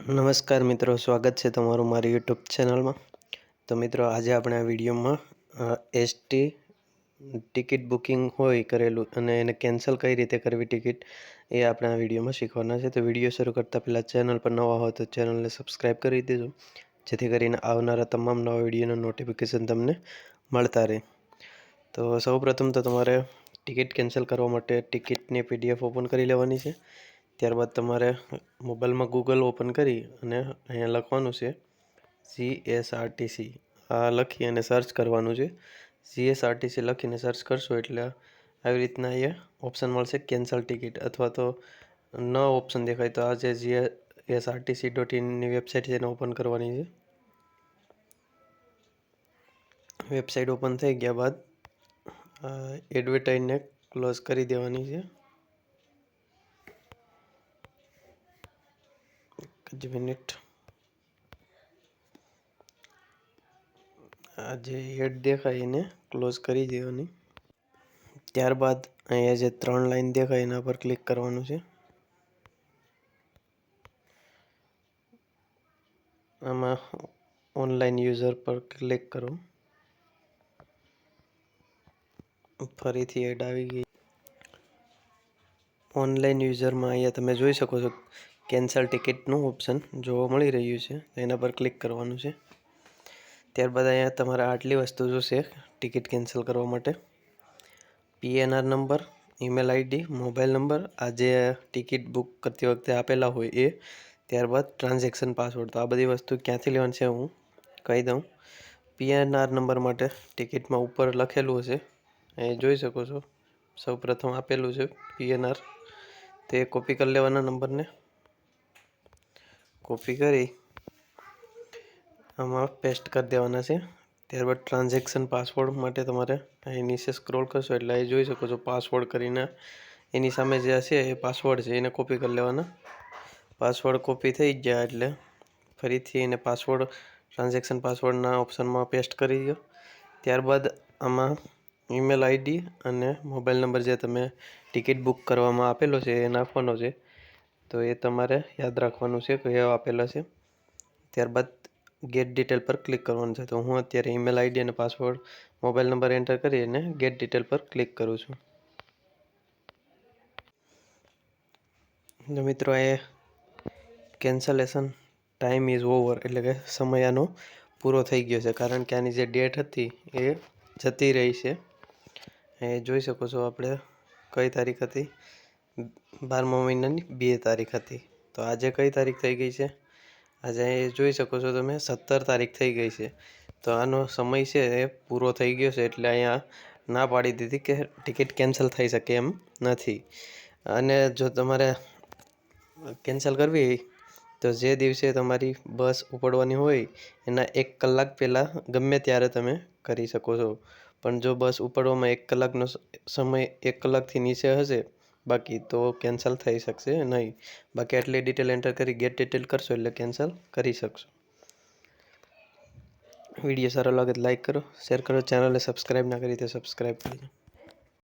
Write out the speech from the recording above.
નમસ્કાર મિત્રો, સ્વાગત છે તમારું મારી યુટ્યુબ ચેનલમાં। તો મિત્રો, આજે આપણે આ વિડીયોમાં એસટી ટિકિટ બુકિંગ હોય કરેલું અને એને કેન્સલ કઈ રીતે કરવી ટિકિટ એ આપણે આ વિડીયોમાં શીખવાના છે। તો વિડીયો શરૂ કરતાં પહેલાં ચેનલ પર નવા હોય તો ચેનલને સબસ્ક્રાઈબ કરી દેજો, જેથી કરીને આવનારા તમામ નવા વિડીયોના નોટિફિકેશન તમને મળતા રહે। તો સૌપ્રથમ તો તમારે ટિકિટ કેન્સલ કરવા માટે ટિકિટની PDF ઓપન કરી લેવાની છે। ત્યારબાદ તમારે મોબાઈલમાં ગૂગલ ઓપન કરી અને અહીંયા લખવાનું છે CSRTC, આ લખી અને સર્ચ કરવાનું છે। CSRTC લખીને સર્ચ કરશો એટલે આવી રીતના અહીંયા ઓપ્શન મળશે કેન્સલ ટિકિટ, અથવા તો ન ઓપ્શન દેખાય તો આ જે CSRTC.inની વેબસાઇટ છે એને ઓપન કરવાની છે। વેબસાઇટ ઓપન થઈ ગયા બાદ એડવર્ટાઇઝને ક્લોઝ કરી દેવાની છે। જ મિનિટ, આ જે એડ દેખાય એને ક્લોઝ કરી દેવાની। ત્યારબાદ અહીંયા જે 3 લાઈન દેખાય એના પર ક્લિક કરવાનું છે। આમાં ઓનલાઈન યુઝર પર ક્લિક કરો, ફરીથી એડ આવી ગઈ। ઓનલાઈન યુઝરમાં અહીંયા તમે જોઈ શકો છો કેન્સલ ટિકિટનું ઓપ્શન જોવા મળી રહ્યું છે, એના પર ક્લિક કરવાનું છે। ત્યારબાદ અહીંયા તમારે આટલી વસ્તુ જોશે ટિકિટ કેન્સલ કરવા માટે: PNR number, email ID, mobile number, આ જે ટિકિટ બુક કરતી વખતે આપેલા હોય એ, ત્યારબાદ ટ્રાન્ઝેક્શન પાસવર્ડ। તો આ બધી વસ્તુ ક્યાંથી લેવાની છે હું કહી દઉં। PNR નંબર માટે ટિકિટમાં ઉપર લખેલું હશે, અહીં જોઈ શકો છો, સૌપ્રથમ આપેલું છે PNR, તે કોપી કરી લેવાના નંબરને, કોપી કરી આમાં પેસ્ટ કરી દેવાના છે। ત્યારબાદ ટ્રાન્ઝેક્શન પાસવર્ડ માટે તમારે અહીં નીચે સ્ક્રોલ કરશો એટલે અહીં જોઈ શકો છો પાસવર્ડ કરીને એની સામે જે હશે એ પાસવર્ડ છે એને કોપી કરી લેવાના। પાસવર્ડ કોપી થઈ ગયા એટલે ફરીથી એને પાસવર્ડ ટ્રાન્ઝેક્શન પાસવર્ડના ઓપ્શનમાં પેસ્ટ કરી દો। ત્યારબાદ આમાં ઈમેલ આઈડી અને મોબાઈલ નંબર જે તમે ટિકિટ બુક કરવામાં આપેલો છે એ નાખવાનો છે, તો એ તમારે યાદ રાખવાનું છે કે એ આપેલા છે। ત્યારબાદ ગેટ ડિટેલ પર ક્લિક કરવાનું છે, તો હું અત્યારે ઈમેલ આઈડી અને પાસવર્ડ મોબાઈલ નંબર એન્ટર કરી અને ગેટ ડિટેલ પર ક્લિક કરું છું। તો મિત્રો, એ કેન્સલેશન ટાઈમ ઇઝ ઓવર એટલે કે સમય આનો પૂરો થઈ ગયો છે, કારણ કે આની જે ડેટ હતી એ જતી રહી છે। એ જોઈ શકો છો આપણે કઈ તારીખ હતી, 12મા મહિનાની 2 તારીખ હતી। તો આજે કઈ તારીખ થઈ ગઈ છે? આજે જોઈ શકો છો તમે 17 તારીખ થઈ ગઈ છે। તો આનો સમય છે એ પૂરો થઈ ગયો છે, એટલે અહીંયા ના પાડી દીધી કે ટિકિટ કેન્સલ થઈ શકે એમ નથી। અને જો તમારે કેન્સલ કરવી હોય તો જે દિવસે તમારી બસ ઉપડવાની હોય એના 1 કલાક પહેલાં ગમે ત્યારે તમે કરી શકો છો, પણ જો બસ ઉપડવામાં 1 કલાકનો સમય 1 કલાકથી નીચે હશે બાકી, તો કેન્સલ થઈ શકશે નહીં। બાકી આટલી ડિટેલ એન્ટર કરી ગેટ ડિટેલ કરશો એટલે કેન્સલ કરી શકશો। વિડીયો સારો લાગે તો લાઈક કરો, શેર કરો, ચેનલને સબસ્ક્રાઈબ ના કરી તો સબસ્ક્રાઈબ કરી દો।